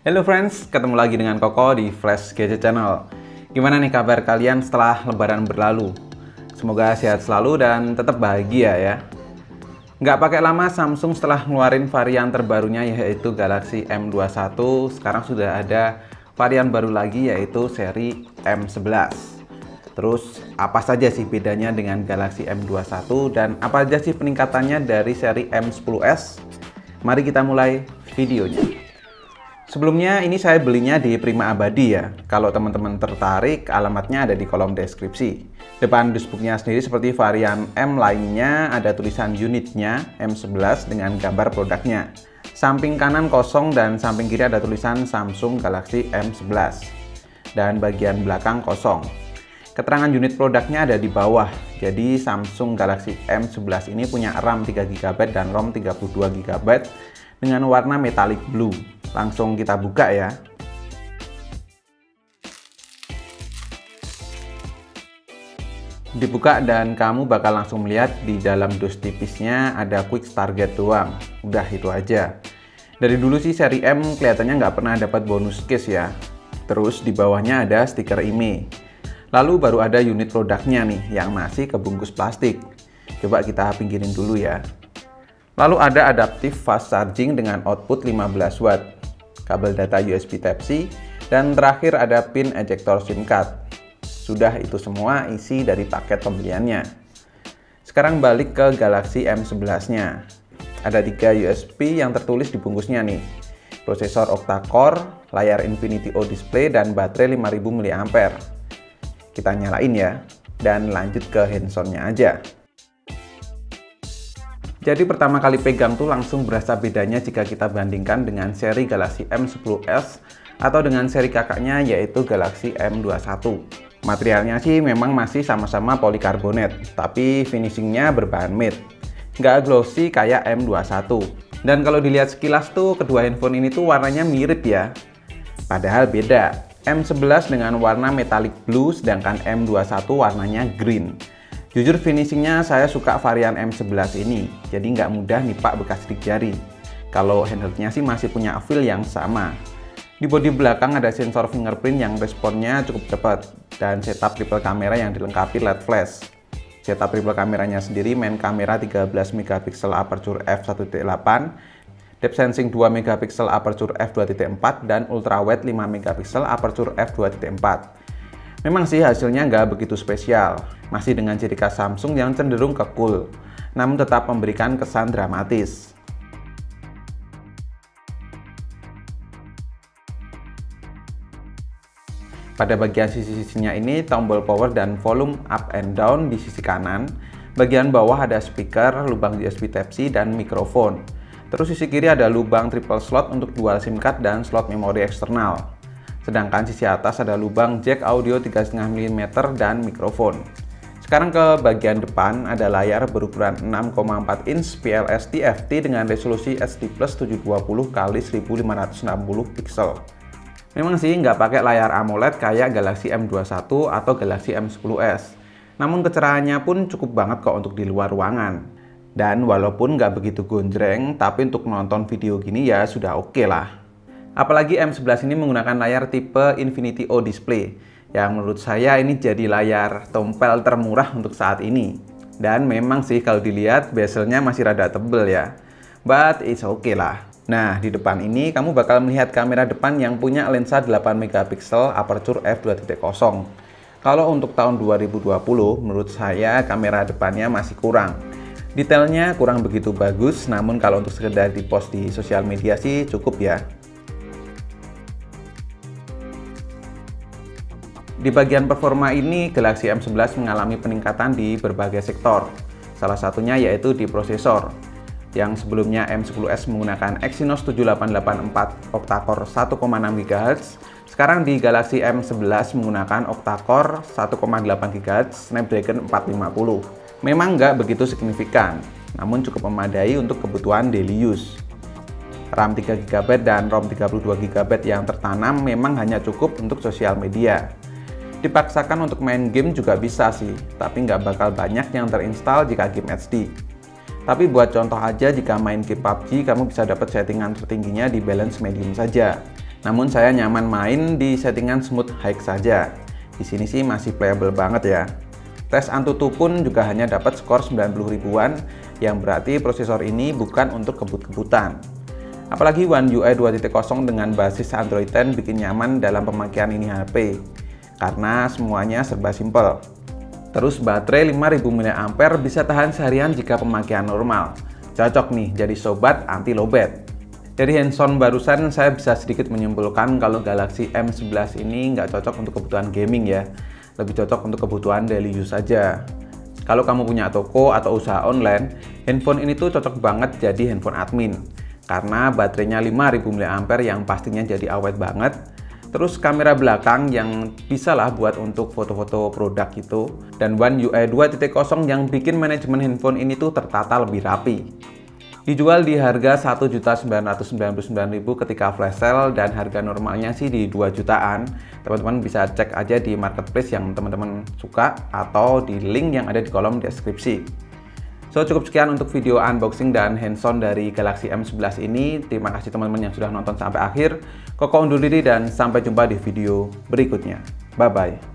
Hello friends, ketemu lagi dengan Koko di Flash Gadget Channel. Gimana nih kabar kalian setelah lebaran berlalu? Semoga sehat selalu dan tetap bahagia ya. Nggak pakai lama, Samsung setelah ngeluarin varian terbarunya yaitu Galaxy M21. Sekarang sudah ada varian baru lagi yaitu seri M11. Terus apa saja sih bedanya dengan Galaxy M21 dan apa aja sih peningkatannya dari seri M10s? Mari kita mulai videonya. Sebelumnya ini saya belinya di Prima Abadi ya. Kalau teman-teman tertarik, alamatnya ada di kolom deskripsi. Depan dashboardnya sendiri seperti varian M lainnya ada tulisan unitnya M11 dengan gambar produknya. Samping kanan kosong dan samping kiri ada tulisan Samsung Galaxy M11. Dan bagian belakang kosong. Keterangan unit produknya ada di bawah. Jadi Samsung Galaxy M11 ini punya RAM 3GB dan ROM 32GB dengan warna metallic blue. Langsung kita buka ya. Dibuka dan kamu bakal langsung melihat di dalam dus tipisnya ada quick start guide doang. Udah itu aja. Dari dulu sih seri M kelihatannya nggak pernah dapat bonus case ya. Terus di bawahnya ada stiker IMEI. Lalu baru ada unit produknya nih yang masih kebungkus plastik. Coba kita pinggirin dulu ya. Lalu ada adaptive fast charging dengan output 15 watt. Kabel data USB Type-C, dan terakhir ada pin ejector SIM card. Sudah itu semua isi dari paket pembeliannya. Sekarang balik ke Galaxy M11-nya. Ada 3 USB yang tertulis di bungkusnya nih. Prosesor octa-core, layar Infinity O display, dan baterai 5000 mAh. Kita nyalain ya, dan lanjut ke hands-on-nya aja. Jadi pertama kali pegang tuh langsung berasa bedanya jika kita bandingkan dengan seri Galaxy M10s atau dengan seri kakaknya yaitu Galaxy M21. Materialnya sih memang masih sama-sama polikarbonat, tapi finishingnya berbahan matte. Nggak glossy kayak M21. Dan kalau dilihat sekilas tuh kedua handphone ini tuh warnanya mirip ya. Padahal beda. M11 dengan warna metallic blue sedangkan M21 warnanya green. Jujur finishingnya saya suka varian M11 ini, jadi nggak mudah nipak bekas sidik jari. Kalau handheldnya sih masih punya feel yang sama. Di bodi belakang ada sensor fingerprint yang responnya cukup cepat, dan setup triple kamera yang dilengkapi LED flash. Setup triple kameranya sendiri main kamera 13MP aperture f1.8, depth sensing 2MP aperture f2.4, dan ultrawide 5MP aperture f2.4. Memang sih hasilnya nggak begitu spesial, masih dengan ciri khas Samsung yang cenderung ke cool, namun tetap memberikan kesan dramatis. Pada bagian sisi-sisinya ini tombol power dan volume up and down di sisi kanan, bagian bawah ada speaker, lubang USB Type-C, dan mikrofon. Terus sisi kiri ada lubang triple slot untuk dual SIM card dan slot memori eksternal. Sedangkan sisi atas ada lubang jack audio 3,5 mm dan mikrofon. Sekarang ke bagian depan ada layar berukuran 6,4 inch PLS TFT dengan resolusi HD Plus 720 x 1560 pixel. Memang sih nggak pakai layar AMOLED kayak Galaxy M21 atau Galaxy M10s. Namun kecerahannya pun cukup banget kok untuk di luar ruangan. Dan walaupun nggak begitu gonjreng, tapi untuk nonton video gini ya sudah oke lah. Apalagi M11 ini menggunakan layar tipe Infinity O display yang menurut saya ini jadi layar tompel termurah untuk saat ini. Dan memang sih kalau dilihat bezelnya masih rada tebel ya, but it's okay lah. Nah di depan ini kamu bakal melihat kamera depan yang punya lensa 8MP aperture f2.0. Kalau untuk tahun 2020 menurut saya kamera depannya masih kurang. Detailnya kurang begitu bagus, namun kalau untuk sekedar di-post di sosial media sih cukup ya. Di bagian performa ini, Galaxy M11 mengalami peningkatan di berbagai sektor. Salah satunya yaitu di prosesor. Yang sebelumnya M10s menggunakan Exynos 7884 octa-core 1,6 GHz, sekarang di Galaxy M11 menggunakan octa-core 1,8 GHz Snapdragon 450. Memang nggak begitu signifikan, namun cukup memadai untuk kebutuhan daily use. RAM 3GB dan ROM 32GB yang tertanam memang hanya cukup untuk sosial media. Dipaksakan untuk main game juga bisa sih, tapi nggak bakal banyak yang terinstall jika game HD. Tapi buat contoh aja, jika main game PUBG, kamu bisa dapat settingan tertingginya di balance medium saja. Namun saya nyaman main di settingan smooth high saja. Di sini sih masih playable banget ya. Tes Antutu pun juga hanya dapat skor 90 ribuan, yang berarti prosesor ini bukan untuk kebut-kebutan. Apalagi One UI 2.0 dengan basis Android 10 bikin nyaman dalam pemakaian ini HP, karena semuanya serba simpel. Terus baterai 5000 mAh bisa tahan seharian jika pemakaian normal. Cocok nih jadi sobat anti lowbat. Dari hands-on barusan saya bisa sedikit menyimpulkan kalau Galaxy M11 ini nggak cocok untuk kebutuhan gaming ya. Lebih cocok untuk kebutuhan daily use saja. Kalau kamu punya toko atau usaha online, handphone ini tuh cocok banget jadi handphone admin. Karena baterainya 5000 mAh yang pastinya jadi awet banget. Terus kamera belakang yang bisa lah buat untuk foto-foto produk itu. Dan One UI 2.0 yang bikin manajemen handphone ini tuh tertata lebih rapi. Dijual di harga 1.999.000 ketika flash sale dan harga normalnya sih di 2 jutaan. Teman-teman bisa cek aja di marketplace yang teman-teman suka atau di link yang ada di kolom deskripsi. So, cukup sekian untuk video unboxing dan hands-on dari Galaxy M11 ini. Terima kasih teman-teman yang sudah nonton sampai akhir. Koko undur diri dan sampai jumpa di video berikutnya. Bye-bye.